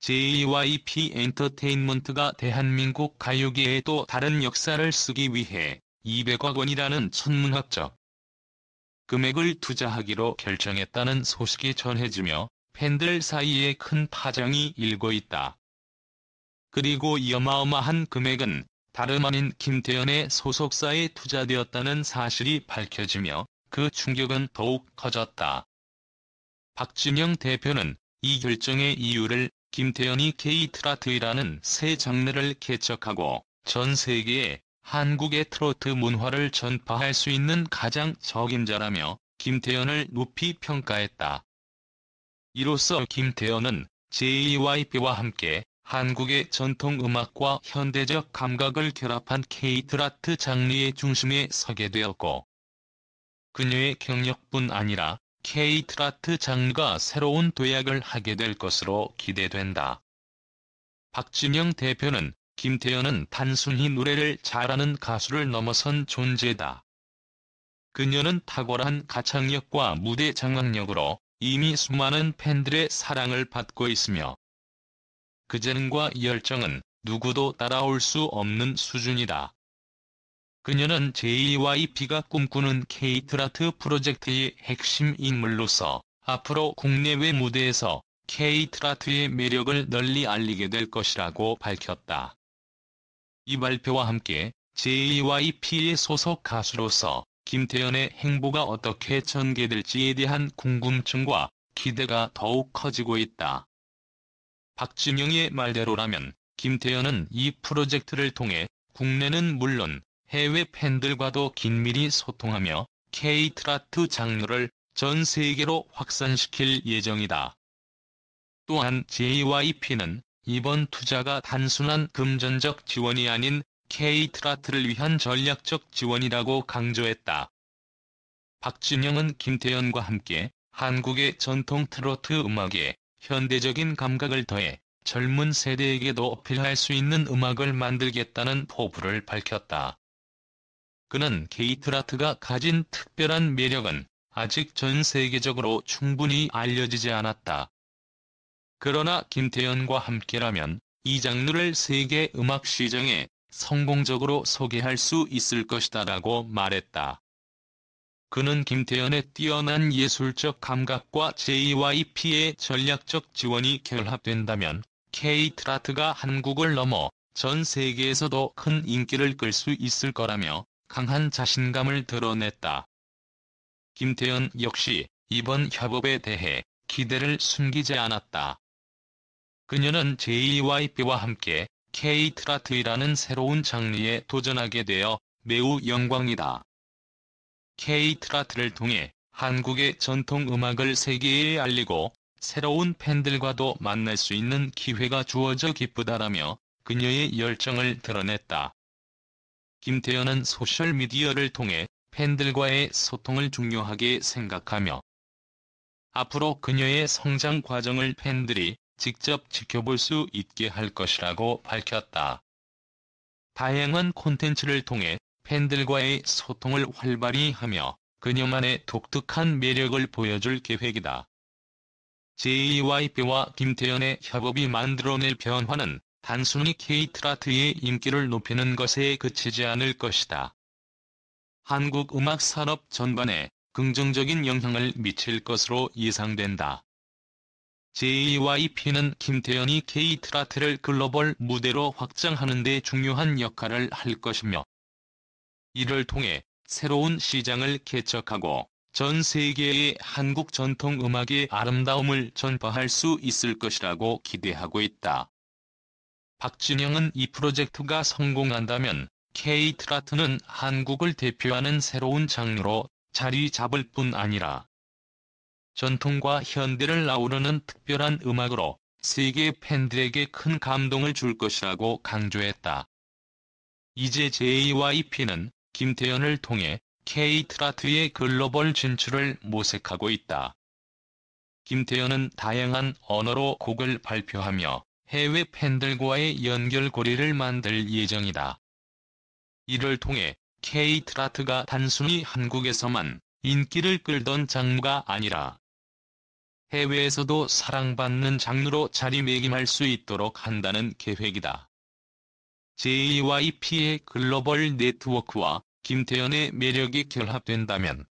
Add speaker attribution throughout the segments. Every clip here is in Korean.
Speaker 1: JYP 엔터테인먼트가 대한민국 가요계에 또 다른 역사를 쓰기 위해 200억 원이라는 천문학적 금액을 투자하기로 결정했다는 소식이 전해지며 팬들 사이에 큰 파장이 일고 있다. 그리고 이 어마어마한 금액은 다름 아닌 김태현의 소속사에 투자되었다는 사실이 밝혀지며 그 충격은 더욱 커졌다. 박진영 대표는 이 결정의 이유를 김태현이 K-트로트라는 새 장르를 개척하고 전 세계에 한국의 트로트 문화를 전파할 수 있는 가장 적임자라며 김태현을 높이 평가했다. 이로써 김태현은 JYP와 함께 한국의 전통 음악과 현대적 감각을 결합한 K-트로트 장르의 중심에 서게 되었고, 그녀의 경력뿐 아니라 K-트로트 장르가 새로운 도약을 하게 될 것으로 기대된다. 박진영 대표는 김태현은 단순히 노래를 잘하는 가수를 넘어선 존재다. 그녀는 탁월한 가창력과 무대 장악력으로 이미 수많은 팬들의 사랑을 받고 있으며 그 재능과 열정은 누구도 따라올 수 없는 수준이다. 그녀는 JYP가 꿈꾸는 K-트로트 프로젝트의 핵심 인물로서 앞으로 국내외 무대에서 K-트로트의 매력을 널리 알리게 될 것이라고 밝혔다. 이 발표와 함께 JYP의 소속 가수로서 김태현의 행보가 어떻게 전개될지에 대한 궁금증과 기대가 더욱 커지고 있다. 박진영의 말대로라면 김태현은 이 프로젝트를 통해 국내는 물론 해외 팬들과도 긴밀히 소통하며 K-트로트 장르를 전 세계로 확산시킬 예정이다. 또한 JYP는 이번 투자가 단순한 금전적 지원이 아닌 K-트로트를 위한 전략적 지원이라고 강조했다. 박진영은 김태현과 함께 한국의 전통 트로트 음악에 현대적인 감각을 더해 젊은 세대에게도 어필할 수 있는 음악을 만들겠다는 포부를 밝혔다. 그는 K-트로트가 가진 특별한 매력은 아직 전 세계적으로 충분히 알려지지 않았다. 그러나 김태현과 함께라면 이 장르를 세계 음악 시장에 성공적으로 소개할 수 있을 것이다라고 말했다. 그는 김태현의 뛰어난 예술적 감각과 JYP의 전략적 지원이 결합된다면 K-트로트가 한국을 넘어 전 세계에서도 큰 인기를 끌 수 있을 거라며 강한 자신감을 드러냈다. 김태현 역시 이번 협업에 대해 기대를 숨기지 않았다. 그녀는 JYP와 함께 K-트로트라는 새로운 장르에 도전하게 되어 매우 영광이다. K-트로트를 통해 한국의 전통 음악을 세계에 알리고 새로운 팬들과도 만날 수 있는 기회가 주어져 기쁘다라며 그녀의 열정을 드러냈다. 김태현은 소셜미디어를 통해 팬들과의 소통을 중요하게 생각하며 앞으로 그녀의 성장 과정을 팬들이 직접 지켜볼 수 있게 할 것이라고 밝혔다. 다양한 콘텐츠를 통해 팬들과의 소통을 활발히 하며 그녀만의 독특한 매력을 보여줄 계획이다. JYP와 김태현의 협업이 만들어낼 변화는 단순히 K-트로트의 인기를 높이는 것에 그치지 않을 것이다. 한국 음악 산업 전반에 긍정적인 영향을 미칠 것으로 예상된다. JYP는 김태현이 K-트로트를 글로벌 무대로 확장하는 데 중요한 역할을 할 것이며 이를 통해 새로운 시장을 개척하고 전 세계에 한국 전통 음악의 아름다움을 전파할 수 있을 것이라고 기대하고 있다. 박진영은 이 프로젝트가 성공한다면 K-트로트는 한국을 대표하는 새로운 장르로 자리 잡을 뿐 아니라 전통과 현대를 아우르는 특별한 음악으로 세계 팬들에게 큰 감동을 줄 것이라고 강조했다. 이제 JYP는 김태현을 통해 K-트로트의 글로벌 진출을 모색하고 있다. 김태현은 다양한 언어로 곡을 발표하며 해외 팬들과의 연결고리를 만들 예정이다. 이를 통해 K-트로트가 단순히 한국에서만 인기를 끌던 장르가 아니라 해외에서도 사랑받는 장르로 자리매김할 수 있도록 한다는 계획이다. JYP의 글로벌 네트워크와 김태현의 매력이 결합된다면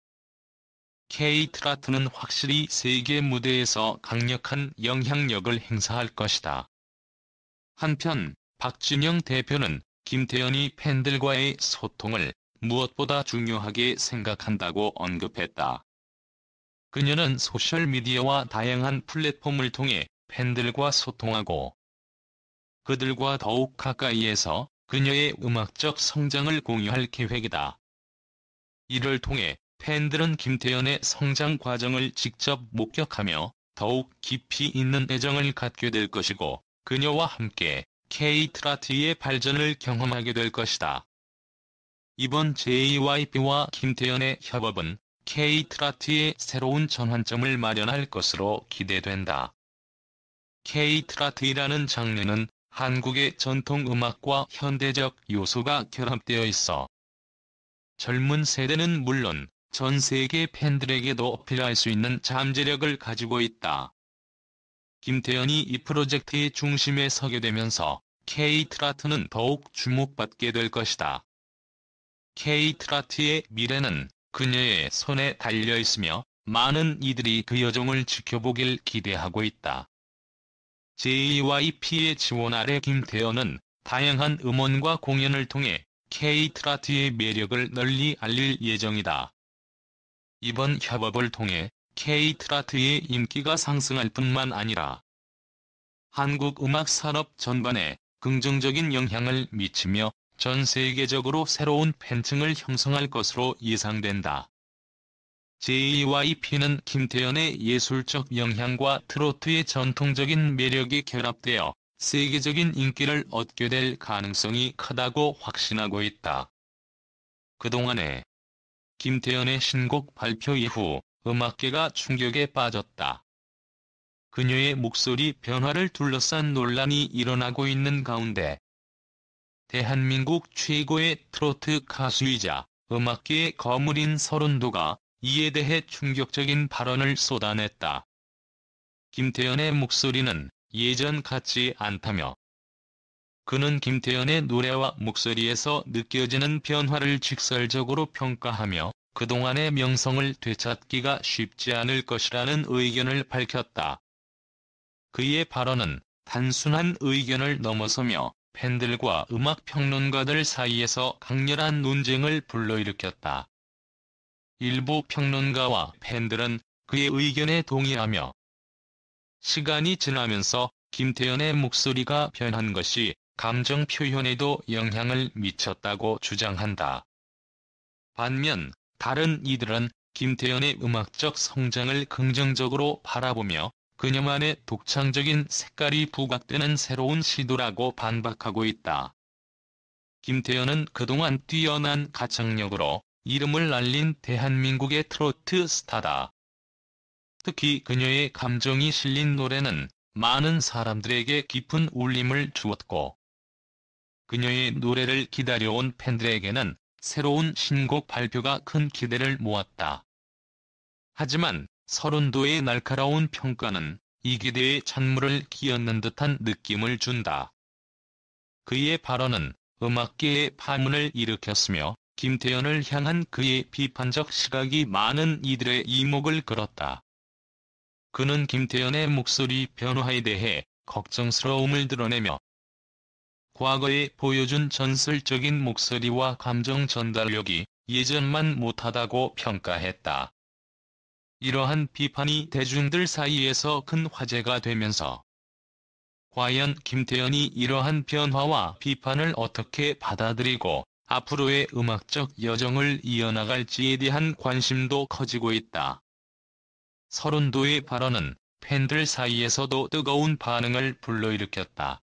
Speaker 1: K-트로트는 확실히 세계 무대에서 강력한 영향력을 행사할 것이다. 한편 박진영 대표는 김태현이 팬들과의 소통을 무엇보다 중요하게 생각한다고 언급했다. 그녀는 소셜미디어와 다양한 플랫폼을 통해 팬들과 소통하고 그들과 더욱 가까이에서 그녀의 음악적 성장을 공유할 계획이다. 이를 통해 팬들은 김태현의 성장 과정을 직접 목격하며 더욱 깊이 있는 애정을 갖게 될 것이고 그녀와 함께 K-트로트의 발전을 경험하게 될 것이다. 이번 JYP와 김태현의 협업은 K-트로트의 새로운 전환점을 마련할 것으로 기대된다. K-트로트라는 장르는 한국의 전통 음악과 현대적 요소가 결합되어 있어 젊은 세대는 물론 전 세계 팬들에게도 어필할 수 있는 잠재력을 가지고 있다. 김태현이 이 프로젝트의 중심에 서게 되면서 K-트로트는 더욱 주목받게 될 것이다. K-트로트의 미래는 그녀의 손에 달려 있으며 많은 이들이 그 여정을 지켜보길 기대하고 있다. JYP의 지원 아래 김태현은 다양한 음원과 공연을 통해 K-트로트의 매력을 널리 알릴 예정이다. 이번 협업을 통해 K-트로트의 인기가 상승할 뿐만 아니라 한국 음악 산업 전반에 긍정적인 영향을 미치며 전 세계적으로 새로운 팬층을 형성할 것으로 예상된다. JYP는 김태현의 예술적 영향과 트로트의 전통적인 매력이 결합되어 세계적인 인기를 얻게 될 가능성이 크다고 확신하고 있다. 그동안에 김태현의 신곡 발표 이후 음악계가 충격에 빠졌다. 그녀의 목소리 변화를 둘러싼 논란이 일어나고 있는 가운데 대한민국 최고의 트로트 가수이자 음악계의 거물인 서른도가 이에 대해 충격적인 발언을 쏟아냈다. 김태현의 목소리는 예전 같지 않다며 그는 김태현의 노래와 목소리에서 느껴지는 변화를 직설적으로 평가하며 그동안의 명성을 되찾기가 쉽지 않을 것이라는 의견을 밝혔다. 그의 발언은 단순한 의견을 넘어서며 팬들과 음악평론가들 사이에서 강렬한 논쟁을 불러일으켰다. 일부 평론가와 팬들은 그의 의견에 동의하며 시간이 지나면서 김태현의 목소리가 변한 것이 감정 표현에도 영향을 미쳤다고 주장한다. 반면 다른 이들은 김태현의 음악적 성장을 긍정적으로 바라보며 그녀만의 독창적인 색깔이 부각되는 새로운 시도라고 반박하고 있다. 김태현은 그동안 뛰어난 가창력으로 이름을 날린 대한민국의 트로트 스타다. 특히 그녀의 감정이 실린 노래는 많은 사람들에게 깊은 울림을 주었고 그녀의 노래를 기다려온 팬들에게는 새로운 신곡 발표가 큰 기대를 모았다. 하지만 서른도의 날카로운 평가는 이 기대에 찬물을 끼얹는 듯한 느낌을 준다. 그의 발언은 음악계의 파문을 일으켰으며 김태현을 향한 그의 비판적 시각이 많은 이들의 이목을 끌었다. 그는 김태현의 목소리 변화에 대해 걱정스러움을 드러내며 과거에 보여준 전설적인 목소리와 감정 전달력이 예전만 못하다고 평가했다. 이러한 비판이 대중들 사이에서 큰 화제가 되면서 과연 김태현이 이러한 변화와 비판을 어떻게 받아들이고 앞으로의 음악적 여정을 이어나갈지에 대한 관심도 커지고 있다. 서른도의 발언은 팬들 사이에서도 뜨거운 반응을 불러일으켰다.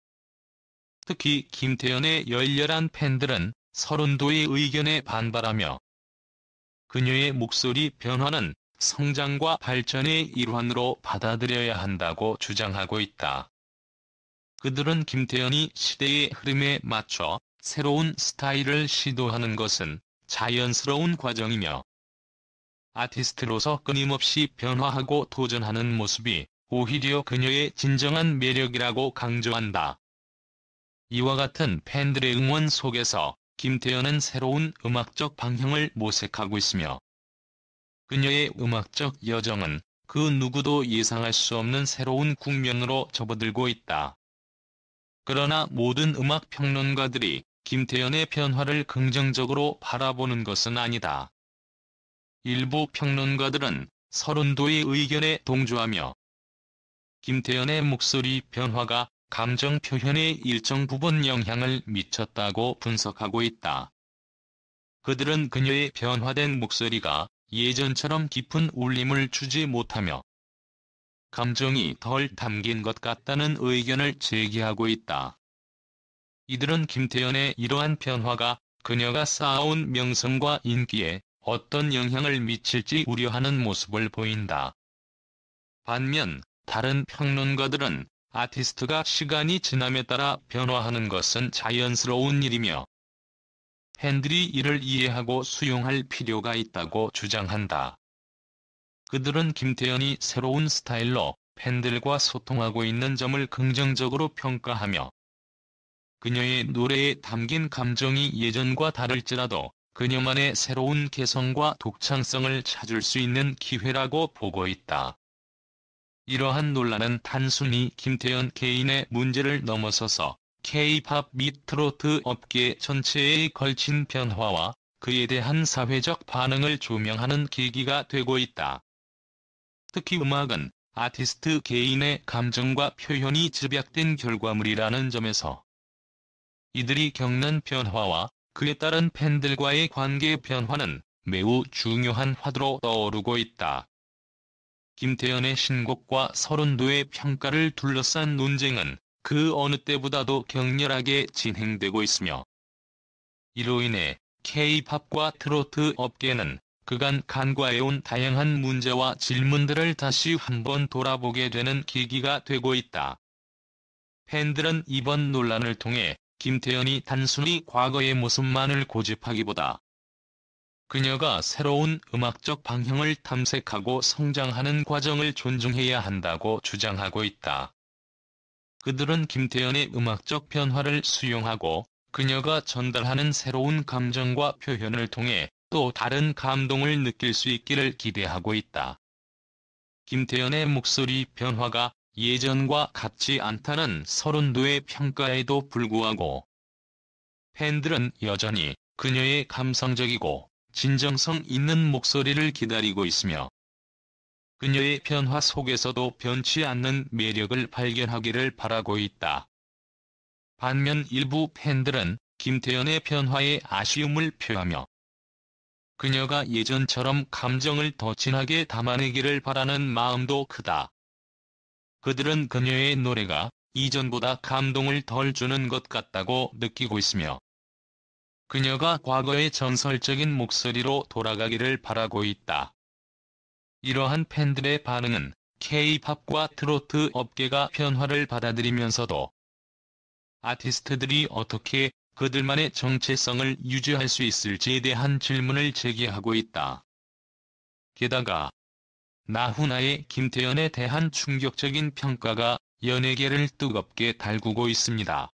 Speaker 1: 특히 김태현의 열렬한 팬들은 서른도의 의견에 반발하며 그녀의 목소리 변화는 성장과 발전의 일환으로 받아들여야 한다고 주장하고 있다. 그들은 김태현이 시대의 흐름에 맞춰 새로운 스타일을 시도하는 것은 자연스러운 과정이며 아티스트로서 끊임없이 변화하고 도전하는 모습이 오히려 그녀의 진정한 매력이라고 강조한다. 이와 같은 팬들의 응원 속에서 김태현은 새로운 음악적 방향을 모색하고 있으며 그녀의 음악적 여정은 그 누구도 예상할 수 없는 새로운 국면으로 접어들고 있다. 그러나 모든 음악 평론가들이 김태현의 변화를 긍정적으로 바라보는 것은 아니다. 일부 평론가들은 서른도의 의견에 동조하며 김태현의 목소리 변화가 감정 표현에 일정 부분 영향을 미쳤다고 분석하고 있다. 그들은 그녀의 변화된 목소리가 예전처럼 깊은 울림을 주지 못하며 감정이 덜 담긴 것 같다는 의견을 제기하고 있다. 이들은 김태현의 이러한 변화가 그녀가 쌓아온 명성과 인기에 어떤 영향을 미칠지 우려하는 모습을 보인다. 반면 다른 평론가들은 아티스트가 시간이 지남에 따라 변화하는 것은 자연스러운 일이며 팬들이 이를 이해하고 수용할 필요가 있다고 주장한다. 그들은 김태현이 새로운 스타일로 팬들과 소통하고 있는 점을 긍정적으로 평가하며 그녀의 노래에 담긴 감정이 예전과 다를지라도 그녀만의 새로운 개성과 독창성을 찾을 수 있는 기회라고 보고 있다. 이러한 논란은 단순히 김태현 개인의 문제를 넘어서서 K-팝 및 트로트 업계 전체에 걸친 변화와 그에 대한 사회적 반응을 조명하는 계기가 되고 있다. 특히 음악은 아티스트 개인의 감정과 표현이 집약된 결과물이라는 점에서 이들이 겪는 변화와 그에 따른 팬들과의 관계 변화는 매우 중요한 화두로 떠오르고 있다. 김태현의 신곡과 서른도의 평가를 둘러싼 논쟁은 그 어느 때보다도 격렬하게 진행되고 있으며 이로 인해 K-팝과 트로트 업계는 그간 간과해온 다양한 문제와 질문들을 다시 한번 돌아보게 되는 계기가 되고 있다. 팬들은 이번 논란을 통해 김태현이 단순히 과거의 모습만을 고집하기보다 그녀가 새로운 음악적 방향을 탐색하고 성장하는 과정을 존중해야 한다고 주장하고 있다. 그들은 김태현의 음악적 변화를 수용하고 그녀가 전달하는 새로운 감정과 표현을 통해 또 다른 감동을 느낄 수 있기를 기대하고 있다. 김태현의 목소리 변화가 예전과 같지 않다는 서른도의 평가에도 불구하고 팬들은 여전히 그녀의 감성적이고 진정성 있는 목소리를 기다리고 있으며 그녀의 변화 속에서도 변치 않는 매력을 발견하기를 바라고 있다. 반면 일부 팬들은 김태현의 변화에 아쉬움을 표하며 그녀가 예전처럼 감정을 더 진하게 담아내기를 바라는 마음도 크다. 그들은 그녀의 노래가 이전보다 감동을 덜 주는 것 같다고 느끼고 있으며 그녀가 과거의 전설적인 목소리로 돌아가기를 바라고 있다. 이러한 팬들의 반응은 K-팝과 트로트 업계가 변화를 받아들이면서도 아티스트들이 어떻게 그들만의 정체성을 유지할 수 있을지에 대한 질문을 제기하고 있다. 게다가 나훈아의 김태현에 대한 충격적인 평가가 연예계를 뜨겁게 달구고 있습니다.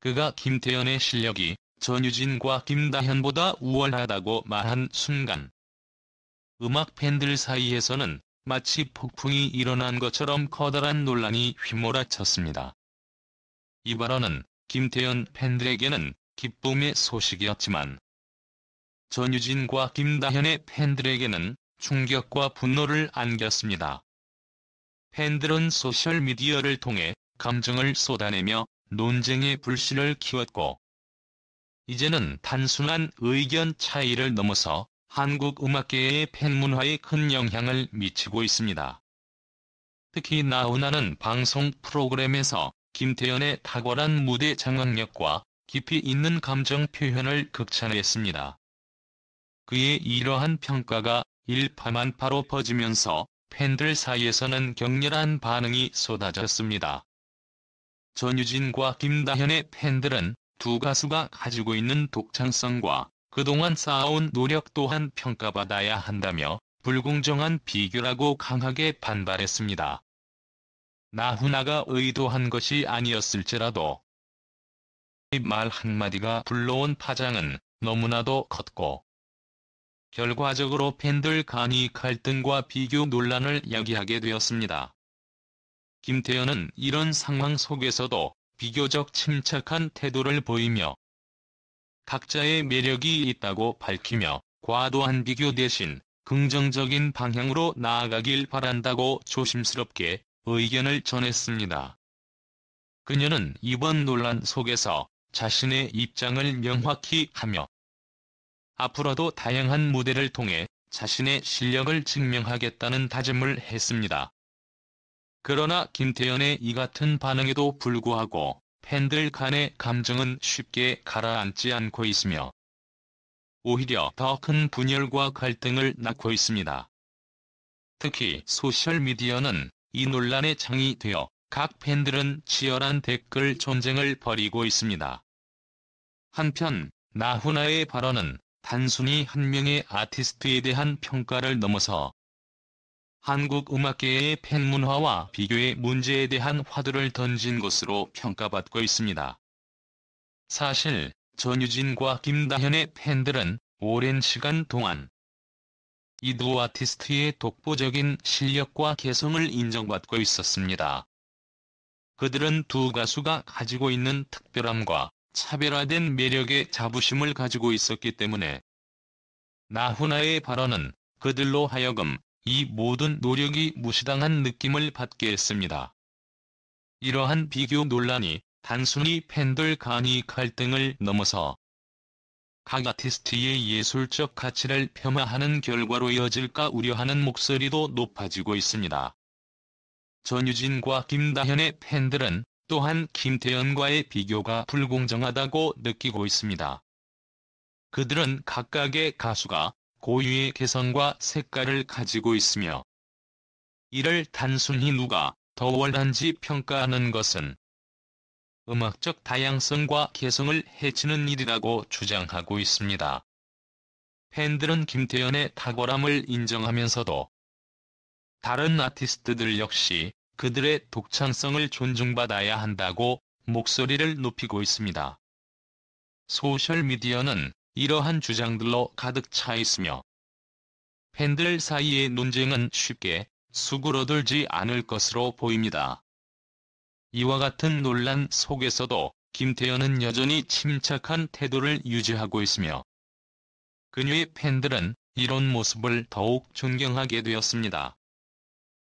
Speaker 1: 그가 김태현의 실력이 전유진과 김다현보다 우월하다고 말한 순간 음악 팬들 사이에서는 마치 폭풍이 일어난 것처럼 커다란 논란이 휘몰아쳤습니다. 이 발언은 김태현 팬들에게는 기쁨의 소식이었지만 전유진과 김다현의 팬들에게는 충격과 분노를 안겼습니다. 팬들은 소셜미디어를 통해 감정을 쏟아내며 논쟁의 불씨를 키웠고 이제는 단순한 의견 차이를 넘어서 한국 음악계의 팬문화에 큰 영향을 미치고 있습니다. 특히 나훈아는 방송 프로그램에서 김태현의 탁월한 무대 장악력과 깊이 있는 감정 표현을 극찬했습니다. 그의 이러한 평가가 일파만파로 퍼지면서 팬들 사이에서는 격렬한 반응이 쏟아졌습니다. 전유진과 김다현의 팬들은 두 가수가 가지고 있는 독창성과 그동안 쌓아온 노력 또한 평가받아야 한다며 불공정한 비교라고 강하게 반발했습니다. 나훈아가 의도한 것이 아니었을지라도 말 한마디가 불러온 파장은 너무나도 컸고 결과적으로 팬들 간의 갈등과 비교 논란을 야기하게 되었습니다. 김태현은 이런 상황 속에서도 비교적 침착한 태도를 보이며 각자의 매력이 있다고 밝히며 과도한 비교 대신 긍정적인 방향으로 나아가길 바란다고 조심스럽게 의견을 전했습니다. 그녀는 이번 논란 속에서 자신의 입장을 명확히 하며 앞으로도 다양한 무대를 통해 자신의 실력을 증명하겠다는 다짐을 했습니다. 그러나 김태현의 이 같은 반응에도 불구하고 팬들 간의 감정은 쉽게 가라앉지 않고 있으며 오히려 더 큰 분열과 갈등을 낳고 있습니다. 특히 소셜미디어는 이 논란의 장이 되어 각 팬들은 치열한 댓글 전쟁을 벌이고 있습니다. 한편 나훈아의 발언은 단순히 한 명의 아티스트에 대한 평가를 넘어서 한국 음악계의 팬문화와 비교의 문제에 대한 화두를 던진 것으로 평가받고 있습니다. 사실 전유진과 김다현의 팬들은 오랜 시간 동안 이 두 아티스트의 독보적인 실력과 개성을 인정받고 있었습니다. 그들은 두 가수가 가지고 있는 특별함과 차별화된 매력의 자부심을 가지고 있었기 때문에 나훈아의 발언은 그들로 하여금 이 모든 노력이 무시당한 느낌을 받게 했습니다. 이러한 비교 논란이 단순히 팬들 간의 갈등을 넘어서 각 아티스트의 예술적 가치를 폄하하는 결과로 이어질까 우려하는 목소리도 높아지고 있습니다. 전유진과 김다현의 팬들은 또한 김태현과의 비교가 불공정하다고 느끼고 있습니다. 그들은 각각의 가수가 고유의 개성과 색깔을 가지고 있으며 이를 단순히 누가 더 월한지 평가하는 것은 음악적 다양성과 개성을 해치는 일이라고 주장하고 있습니다. 팬들은 김태현의 탁월함을 인정하면서도 다른 아티스트들 역시 그들의 독창성을 존중받아야 한다고 목소리를 높이고 있습니다. 소셜미디어는 이러한 주장들로 가득 차 있으며 팬들 사이의 논쟁은 쉽게 수그러들지 않을 것으로 보입니다. 이와 같은 논란 속에서도 김태현은 여전히 침착한 태도를 유지하고 있으며 그녀의 팬들은 이런 모습을 더욱 존경하게 되었습니다.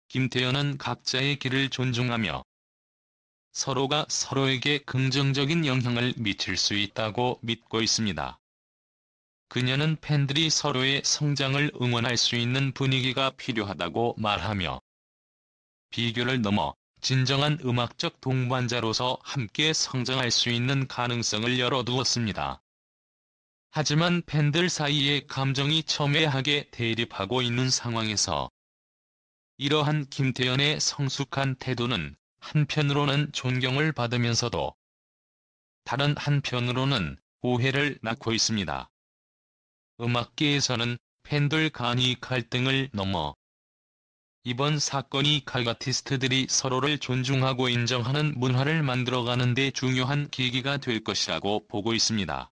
Speaker 1: 김태현은 각자의 길을 존중하며 서로가 서로에게 긍정적인 영향을 미칠 수 있다고 믿고 있습니다. 그녀는 팬들이 서로의 성장을 응원할 수 있는 분위기가 필요하다고 말하며 비교를 넘어 진정한 음악적 동반자로서 함께 성장할 수 있는 가능성을 열어두었습니다. 하지만 팬들 사이의 감정이 첨예하게 대립하고 있는 상황에서 이러한 김태현의 성숙한 태도는 한편으로는 존경을 받으면서도 다른 한편으로는 오해를 낳고 있습니다. 음악계에서는 팬들 간의 갈등을 넘어 이번 사건이 각 아티스트들이 서로를 존중하고 인정하는 문화를 만들어가는 데 중요한 계기가 될 것이라고 보고 있습니다.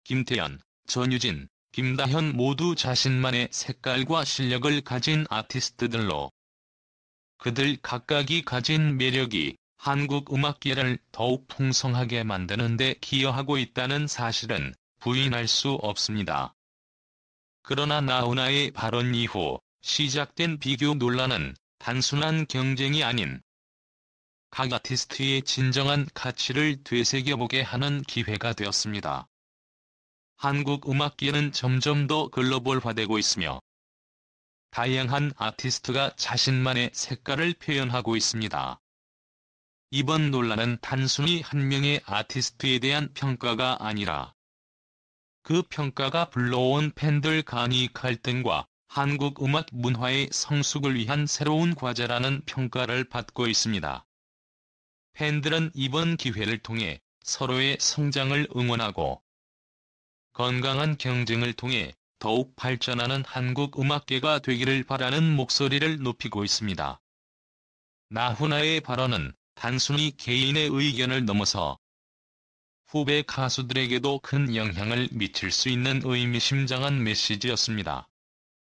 Speaker 1: 김태현, 전유진, 김다현 모두 자신만의 색깔과 실력을 가진 아티스트들로 그들 각각이 가진 매력이 한국 음악계를 더욱 풍성하게 만드는 데 기여하고 있다는 사실은 부인할 수 없습니다. 그러나 나훈아의 발언 이후 시작된 비교 논란은 단순한 경쟁이 아닌 각 아티스트의 진정한 가치를 되새겨보게 하는 기회가 되었습니다. 한국 음악계는 점점 더 글로벌화되고 있으며 다양한 아티스트가 자신만의 색깔을 표현하고 있습니다. 이번 논란은 단순히 한 명의 아티스트에 대한 평가가 아니라 그 평가가 불러온 팬들 간의 갈등과 한국 음악 문화의 성숙을 위한 새로운 과제라는 평가를 받고 있습니다. 팬들은 이번 기회를 통해 서로의 성장을 응원하고 건강한 경쟁을 통해 더욱 발전하는 한국 음악계가 되기를 바라는 목소리를 높이고 있습니다. 나훈아의 발언은 단순히 개인의 의견을 넘어서 후배 가수들에게도 큰 영향을 미칠 수 있는 의미심장한 메시지였습니다.